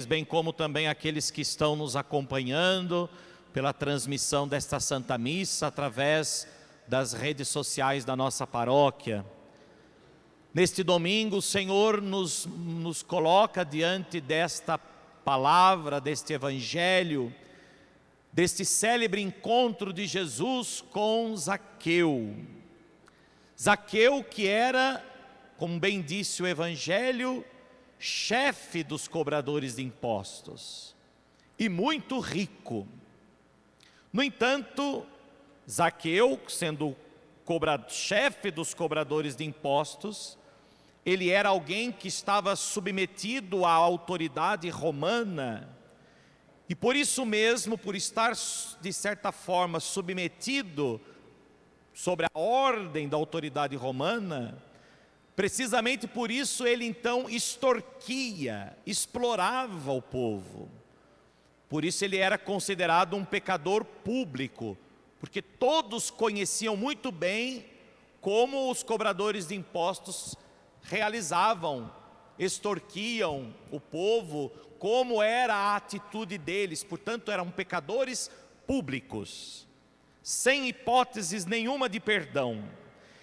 bem como também aqueles que estão nos acompanhando pela transmissão desta Santa Missa através das redes sociais da nossa paróquia. Neste domingo, o Senhor nos coloca diante desta palavra, deste Evangelho, deste célebre encontro de Jesus com Zaqueu. Zaqueu, que era, como bem disse o Evangelho, chefe dos cobradores de impostos e muito rico. No entanto, Zaqueu, sendo chefe dos cobradores de impostos, ele era alguém que estava submetido à autoridade romana e por isso mesmo, por estar de certa forma submetido sobre a ordem da autoridade romana, precisamente por isso ele então extorquia, explorava o povo. Por isso ele era considerado um pecador público, porque todos conheciam muito bem como os cobradores de impostos realizavam, extorquiam o povo, como era a atitude deles. Portanto, eram pecadores públicos, sem hipóteses nenhuma de perdão,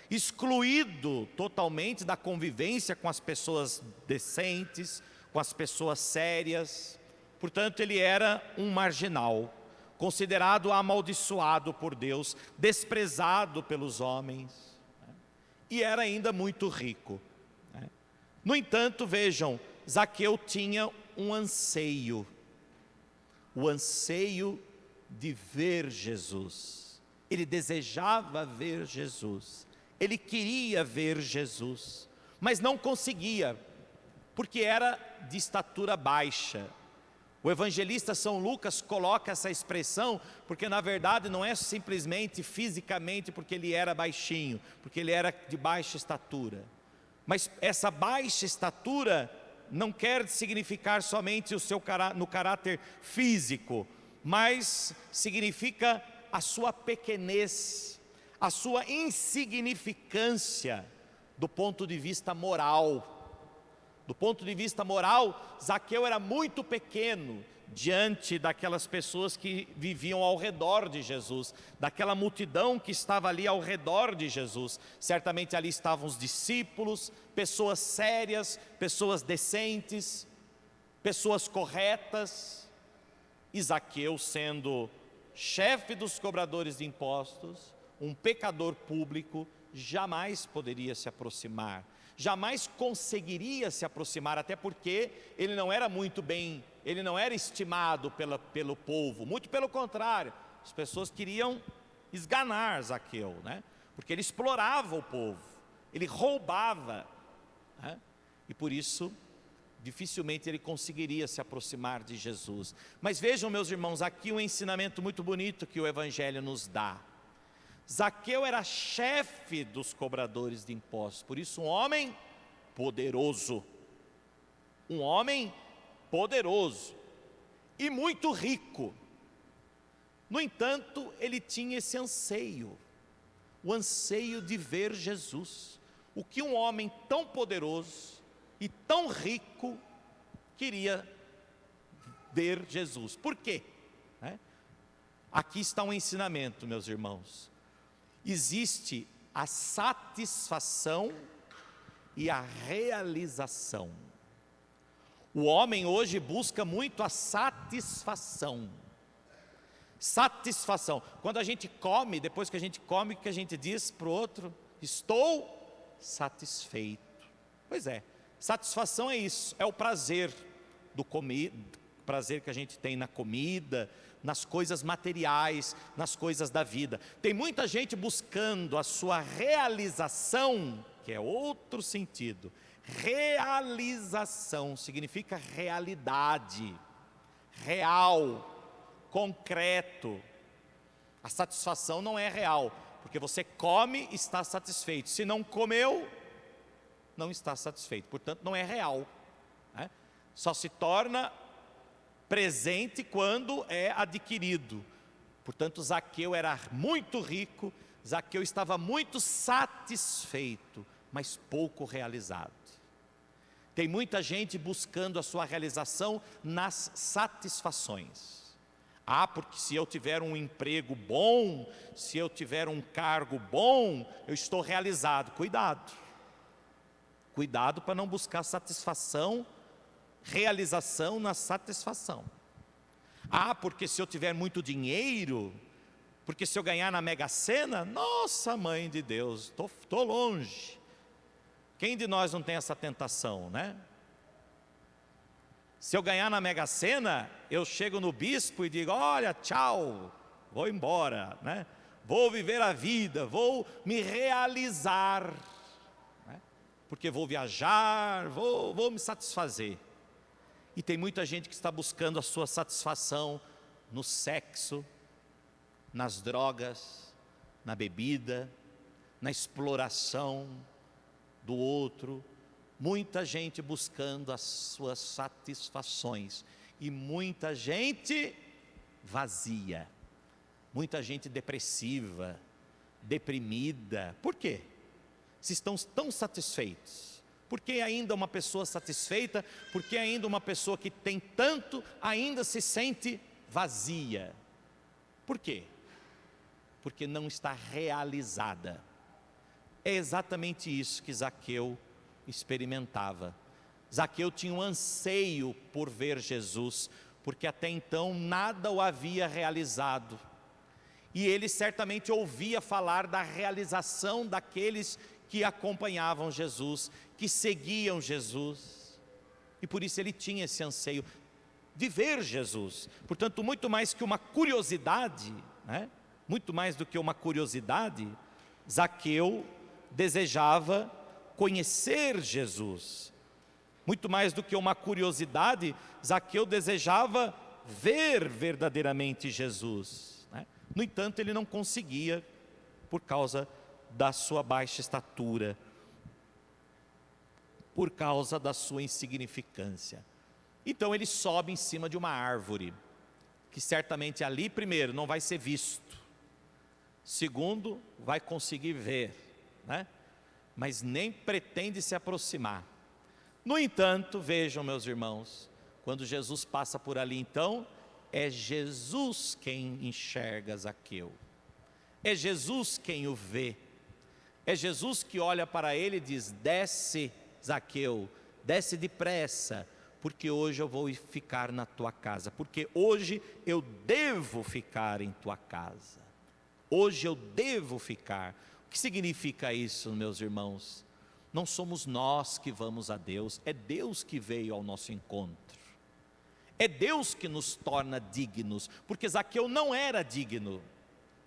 excluído totalmente da convivência com as pessoas decentes, com as pessoas sérias. Portanto, ele era um marginal, considerado amaldiçoado por Deus, desprezado pelos homens, e era ainda muito rico. No entanto, vejam, Zaqueu tinha um anseio, o anseio de ver Jesus. Ele desejava ver Jesus, ele queria ver Jesus, mas não conseguia, porque era de estatura baixa. O evangelista São Lucas coloca essa expressão, porque na verdade não é simplesmente fisicamente porque ele era baixinho, porque ele era de baixa estatura. Mas essa baixa estatura não quer significar somente no caráter físico, mas significa a sua pequenez, a sua insignificância do ponto de vista moral. Do ponto de vista moral, Zaqueu era muito pequeno diante daquelas pessoas que viviam ao redor de Jesus, daquela multidão que estava ali ao redor de Jesus. Certamente ali estavam os discípulos, pessoas sérias, pessoas decentes, pessoas corretas. E Zaqueu, sendo chefe dos cobradores de impostos, um pecador público, jamais poderia se aproximar, jamais conseguiria se aproximar, até porque ele não era muito bem, ele não era estimado pelo povo, muito pelo contrário, as pessoas queriam esganar Zaqueu, né? Porque ele explorava o povo, ele roubava, né? E por isso dificilmente ele conseguiria se aproximar de Jesus. Mas vejam, meus irmãos, aqui um ensinamento muito bonito que o Evangelho nos dá. Zaqueu era chefe dos cobradores de impostos, por isso um homem poderoso, e muito rico. No entanto, ele tinha esse anseio, o anseio de ver Jesus, o que um homem tão poderoso e tão rico queria ver Jesus. Por quê? Aqui está um ensinamento, meus irmãos. Existe a satisfação e a realização. O homem hoje busca muito a satisfação. Satisfação. Quando a gente come, depois que a gente come, o que a gente diz para o outro? Estou satisfeito. Pois é, satisfação é isso, é o prazer do comer, prazer que a gente tem na comida, nas coisas materiais, nas coisas da vida. Tem muita gente buscando a sua realização, que é outro sentido. Realização significa realidade, real, concreto. A satisfação não é real, porque você come e está satisfeito. Se não comeu, não está satisfeito, portanto não é real, né? Só se torna presente quando é adquirido. Portanto, Zaqueu era muito rico, Zaqueu estava muito satisfeito, mas pouco realizado. Tem muita gente buscando a sua realização nas satisfações. Porque se eu tiver um emprego bom, se eu tiver um cargo bom, eu estou realizado. Cuidado. Cuidado para não buscar satisfação, realização na satisfação. Porque se eu tiver muito dinheiro, porque se eu ganhar na Mega Sena, nossa, mãe de Deus, estou longe. Quem de nós não tem essa tentação, né? Se eu ganhar na Mega Sena, eu chego no bispo e digo, olha, tchau, vou embora, né? Vou viver a vida, vou me realizar, né? Porque vou viajar, vou me satisfazer. E tem muita gente que está buscando a sua satisfação no sexo, nas drogas, na bebida, na exploração do outro, muita gente buscando as suas satisfações, e muita gente vazia, muita gente depressiva, deprimida. Por quê? Se estão tão satisfeitos, por que ainda uma pessoa satisfeita, por que ainda uma pessoa que tem tanto, ainda se sente vazia? Por quê? Porque não está realizada. É exatamente isso que Zaqueu experimentava. Zaqueu tinha um anseio por ver Jesus, porque até então nada o havia realizado. E ele certamente ouvia falar da realização daqueles que acompanhavam Jesus, que seguiam Jesus. E por isso ele tinha esse anseio de ver Jesus. Portanto, muito mais que uma curiosidade, né? Muito mais do que uma curiosidade, Zaqueu desejava conhecer Jesus. Muito mais do que uma curiosidade, Zaqueu desejava ver verdadeiramente Jesus, né? No entanto, ele não conseguia por causa da sua baixa estatura, por causa da sua insignificância. Então ele sobe em cima de uma árvore, que certamente ali, primeiro, não vai ser visto, segundo, vai conseguir ver, né? Mas nem pretende se aproximar. No entanto, vejam, meus irmãos, quando Jesus passa por ali, então, é Jesus quem enxerga Zaqueu, é Jesus quem o vê, é Jesus que olha para ele e diz, desce Zaqueu, desce depressa, porque hoje eu vou ficar na tua casa, porque hoje eu devo ficar em tua casa, hoje eu devo ficar. O que significa isso, meus irmãos? Não somos nós que vamos a Deus, é Deus que veio ao nosso encontro, é Deus que nos torna dignos, porque Zaqueu não era digno,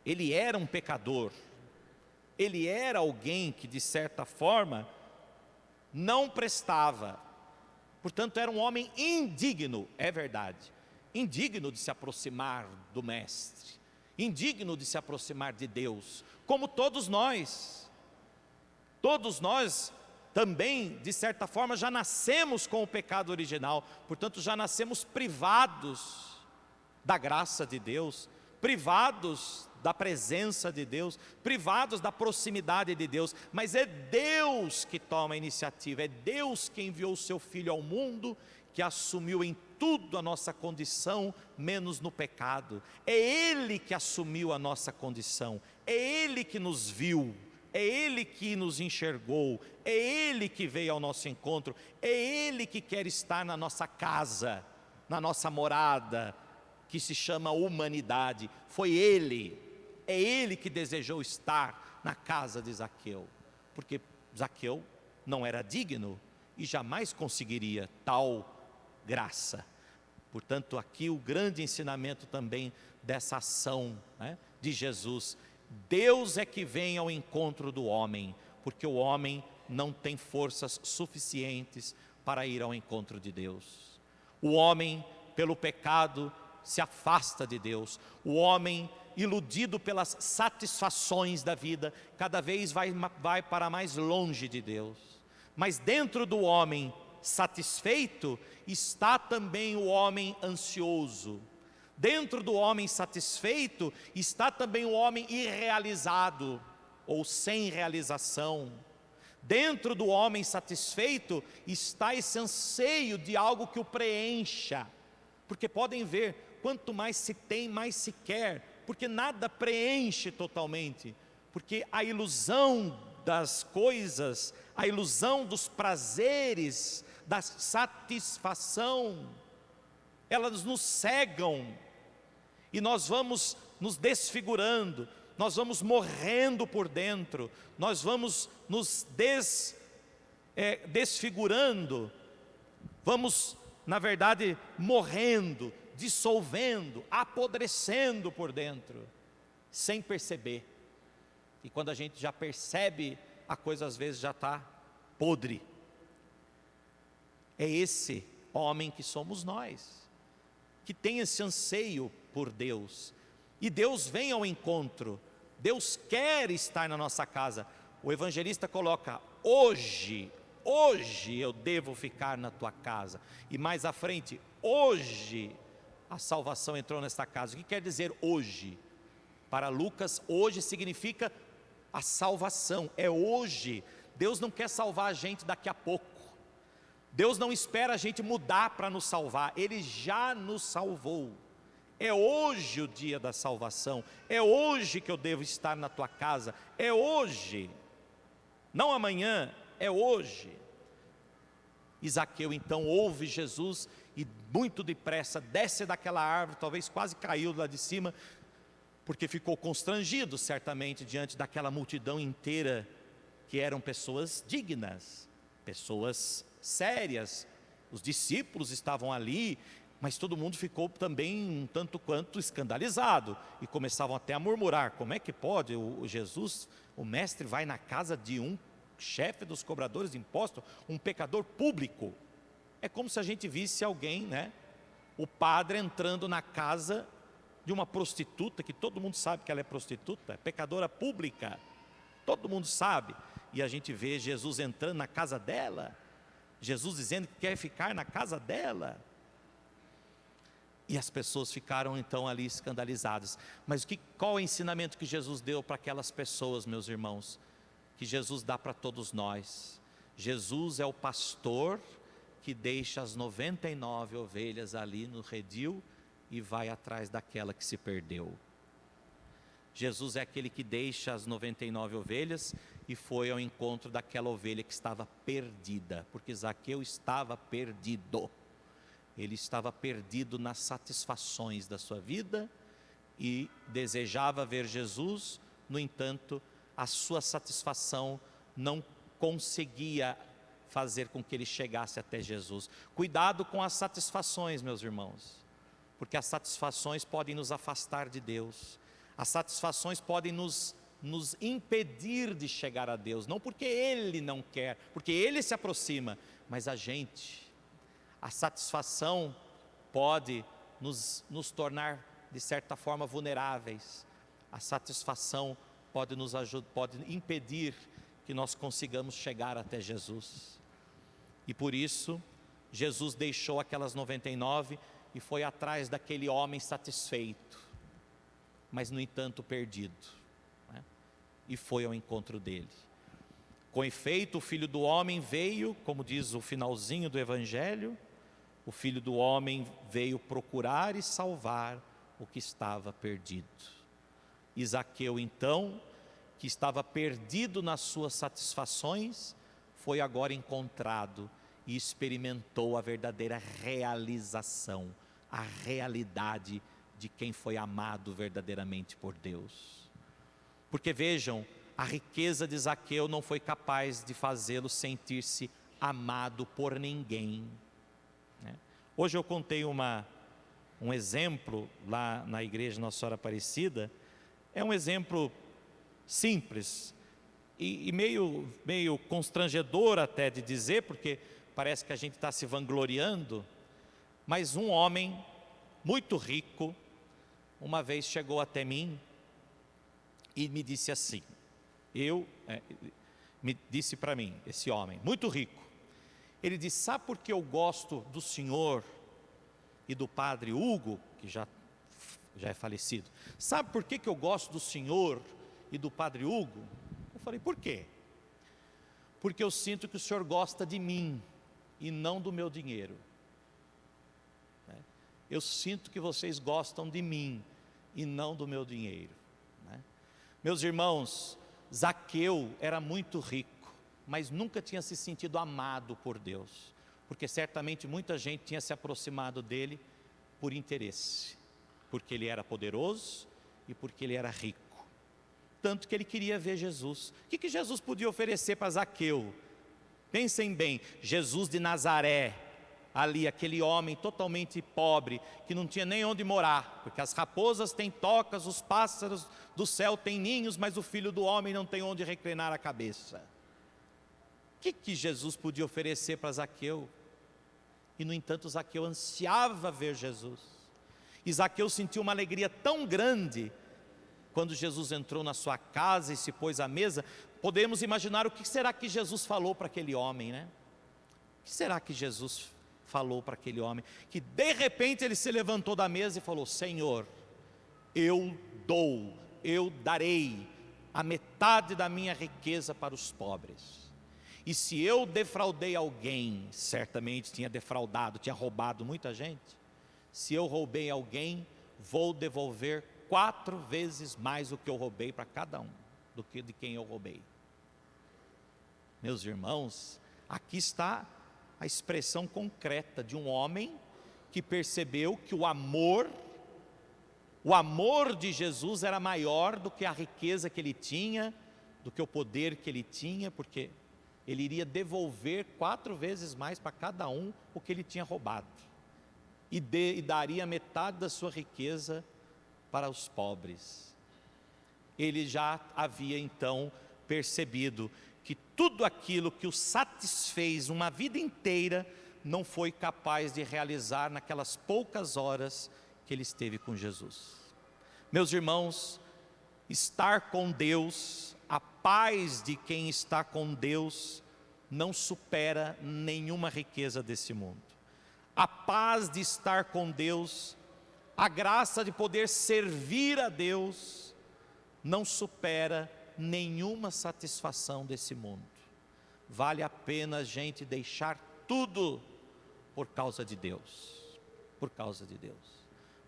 ele era um pecador, ele era alguém que de certa forma não prestava, portanto era um homem indigno, é verdade, indigno de se aproximar do Mestre, indigno de se aproximar de Deus, como todos nós também, de certa forma, já nascemos com o pecado original, portanto já nascemos privados da graça de Deus, privados da presença de Deus, privados da proximidade de Deus, mas é Deus que toma a iniciativa, é Deus que enviou o seu Filho ao mundo, que assumiu em tudo a nossa condição, menos no pecado, é Ele que assumiu a nossa condição, é Ele que nos viu, é Ele que nos enxergou, é Ele que veio ao nosso encontro, é Ele que quer estar na nossa casa, na nossa morada, que se chama humanidade. Foi Ele, é Ele que desejou estar na casa de Zaqueu, porque Zaqueu não era digno e jamais conseguiria tal graça. Portanto, aqui o grande ensinamento também dessa ação, né, de Jesus. Deus é que vem ao encontro do homem, porque o homem não tem forças suficientes para ir ao encontro de Deus. O homem, pelo pecado, se afasta de Deus. O homem, iludido pelas satisfações da vida, cada vez vai para mais longe de Deus. Mas dentro do homem satisfeito, está também o homem ansioso. Dentro do homem satisfeito, está também o homem irrealizado, ou sem realização. Dentro do homem satisfeito está esse anseio de algo que o preencha. Porque podem ver, quanto mais se tem, mais se quer. Porque nada preenche totalmente. Porque a ilusão das coisas, a ilusão dos prazeres, da satisfação, elas nos cegam. E nós vamos nos desfigurando, nós vamos morrendo por dentro, nós vamos nos desfigurando, vamos, na verdade, morrendo, dissolvendo, apodrecendo por dentro, sem perceber. E quando a gente já percebe, a coisa às vezes já está podre. É esse homem que somos nós, que tem esse anseio por Deus. E Deus vem ao encontro, Deus quer estar na nossa casa. O evangelista coloca, hoje eu devo ficar na tua casa. E mais à frente, hoje a salvação entrou nesta casa. O que quer dizer hoje? Para Lucas, hoje significa a salvação, é hoje. Deus não quer salvar a gente daqui a pouco. Deus não espera a gente mudar para nos salvar, Ele já nos salvou. É hoje o dia da salvação, é hoje que eu devo estar na tua casa, é hoje, não amanhã, é hoje. E Zaqueu então ouve Jesus e muito depressa desce daquela árvore, talvez quase caiu lá de cima, porque ficou constrangido certamente diante daquela multidão inteira, que eram pessoas dignas, pessoas sérias. Os discípulos estavam ali, mas todo mundo ficou também um tanto quanto escandalizado, e começavam até a murmurar, como é que pode o Jesus, o mestre vai na casa de um chefe dos cobradores de impostos, um pecador público? É como se a gente visse alguém, o padre entrando na casa de uma prostituta, que todo mundo sabe que ela é prostituta, pecadora pública, todo mundo sabe, e a gente vê Jesus entrando na casa dela, Jesus dizendo que quer ficar na casa dela. E as pessoas ficaram então ali escandalizadas. Mas qual é o ensinamento que Jesus deu para aquelas pessoas, meus irmãos? Que Jesus dá para todos nós. Jesus é o pastor que deixa as 99 ovelhas ali no redil e vai atrás daquela que se perdeu. Jesus é aquele que deixa as 99 ovelhas e foi ao encontro daquela ovelha que estava perdida, porque Zaqueu estava perdido. Ele estava perdido nas satisfações da sua vida e desejava ver Jesus. No entanto, a sua satisfação não conseguia fazer com que ele chegasse até Jesus. Cuidado com as satisfações, meus irmãos, porque as satisfações podem nos afastar de Deus. As satisfações podem nos impedir de chegar a Deus, não porque Ele não quer, porque Ele se aproxima, mas a satisfação pode nos tornar de certa forma vulneráveis. A satisfação pode nos ajudar, pode impedir que nós consigamos chegar até Jesus. E por isso Jesus deixou aquelas 99 e foi atrás daquele homem satisfeito, mas no entanto perdido, e foi ao encontro dele. Com efeito, o Filho do Homem veio, como diz o finalzinho do Evangelho, o Filho do Homem veio procurar e salvar o que estava perdido. E Zaqueu então, que estava perdido nas suas satisfações, foi agora encontrado e experimentou a verdadeira realização, a realidade de quem foi amado verdadeiramente por Deus. Porque vejam, a riqueza de Zaqueu não foi capaz de fazê-lo sentir-se amado por ninguém. Hoje eu contei um exemplo lá na igreja Nossa Senhora Aparecida. É um exemplo simples e meio constrangedor até de dizer, porque parece que a gente está se vangloriando, mas um homem muito rico uma vez chegou até mim e me disse assim, me disse para mim, esse homem muito rico, ele disse, sabe por que eu gosto do senhor e do padre Hugo, que já é falecido, sabe por que eu gosto do senhor e do padre Hugo? Eu falei, por quê? porque eu sinto que o Senhor gosta de mim e não do meu dinheiro. Eu sinto que vocês gostam de mim e não do meu dinheiro. Meus irmãos, Zaqueu era muito rico, mas nunca tinha se sentido amado por Deus, porque certamente muita gente tinha se aproximado dele por interesse, porque ele era poderoso e porque ele era rico. Tanto que ele queria ver Jesus. O que Jesus podia oferecer para Zaqueu? Pensem bem, Jesus de Nazaré, ali aquele homem totalmente pobre, que não tinha nem onde morar, porque as raposas têm tocas, os pássaros do céu têm ninhos, mas o Filho do Homem não tem onde reclinar a cabeça. O que Jesus podia oferecer para Zaqueu? E no entanto Zaqueu ansiava ver Jesus, e Zaqueu sentiu uma alegria tão grande, quando Jesus entrou na sua casa e se pôs à mesa. Podemos imaginar o que será que Jesus falou para aquele homem, né? O que será que Jesus falou para aquele homem, que de repente ele se levantou da mesa e falou: Senhor, eu darei a metade da minha riqueza para os pobres. E se eu defraudei alguém, certamente tinha defraudado, tinha roubado muita gente. Se eu roubei alguém, vou devolver 4 vezes mais o que eu roubei para cada um, do que de quem eu roubei. Meus irmãos, aqui está a expressão concreta de um homem que percebeu que o amor de Jesus era maior do que a riqueza que ele tinha, do que o poder que ele tinha, porque ele iria devolver 4 vezes mais para cada um o que ele tinha roubado, e daria metade da sua riqueza para os pobres. Ele já havia então percebido que tudo aquilo que o satisfez uma vida inteira, não foi capaz de realizar naquelas poucas horas que ele esteve com Jesus. Meus irmãos, estar com Deus, a paz de quem está com Deus, não supera nenhuma riqueza desse mundo. A paz de estar com Deus, a graça de poder servir a Deus, não supera nenhuma satisfação desse mundo. Vale a pena a gente deixar tudo por causa de Deus,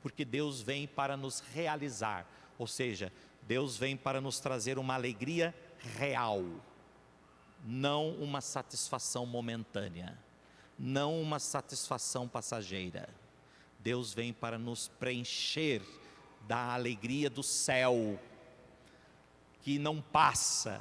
porque Deus vem para nos realizar, ou seja, Deus vem para nos trazer uma alegria real, não uma satisfação momentânea, não uma satisfação passageira. Deus vem para nos preencher da alegria do céu, que não passa,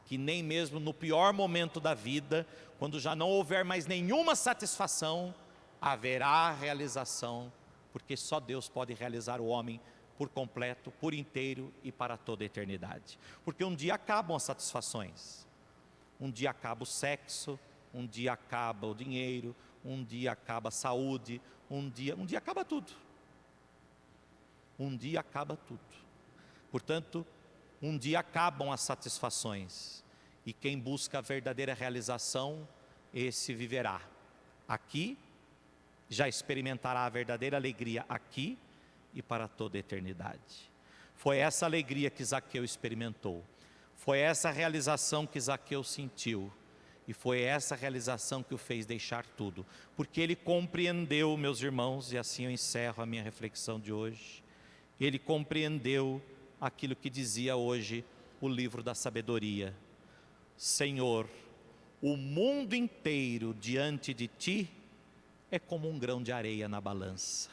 que nem mesmo no pior momento da vida, quando já não houver mais nenhuma satisfação, haverá realização, porque só Deus pode realizar o homem por completo, por inteiro e para toda a eternidade. Porque um dia acabam as satisfações, um dia acaba o sexo, um dia acaba o dinheiro, um dia acaba a saúde, um dia acaba tudo. Um dia acaba tudo. Portanto, um dia acabam as satisfações, e quem busca a verdadeira realização, esse viverá aqui, já experimentará a verdadeira alegria aqui e para toda a eternidade. Foi essa alegria que Zaqueu experimentou, foi essa realização que Zaqueu sentiu, e foi essa realização que o fez deixar tudo, porque ele compreendeu, meus irmãos, e assim eu encerro a minha reflexão de hoje, ele compreendeu aquilo que dizia hoje o livro da sabedoria: Senhor, o mundo inteiro diante de ti é como um grão de areia na balança.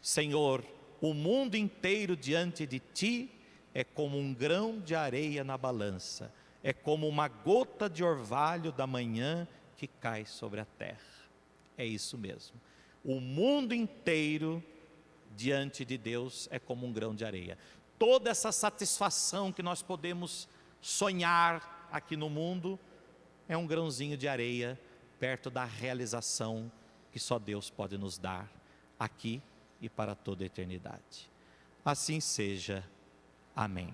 Senhor, o mundo inteiro diante de ti é como um grão de areia na balança, é como uma gota de orvalho da manhã que cai sobre a terra. É isso mesmo, o mundo inteiro diante de Deus é como um grão de areia. Toda essa satisfação que nós podemos sonhar aqui no mundo é um grãozinho de areia perto da realização que só Deus pode nos dar aqui e para toda a eternidade. Assim seja. Amém.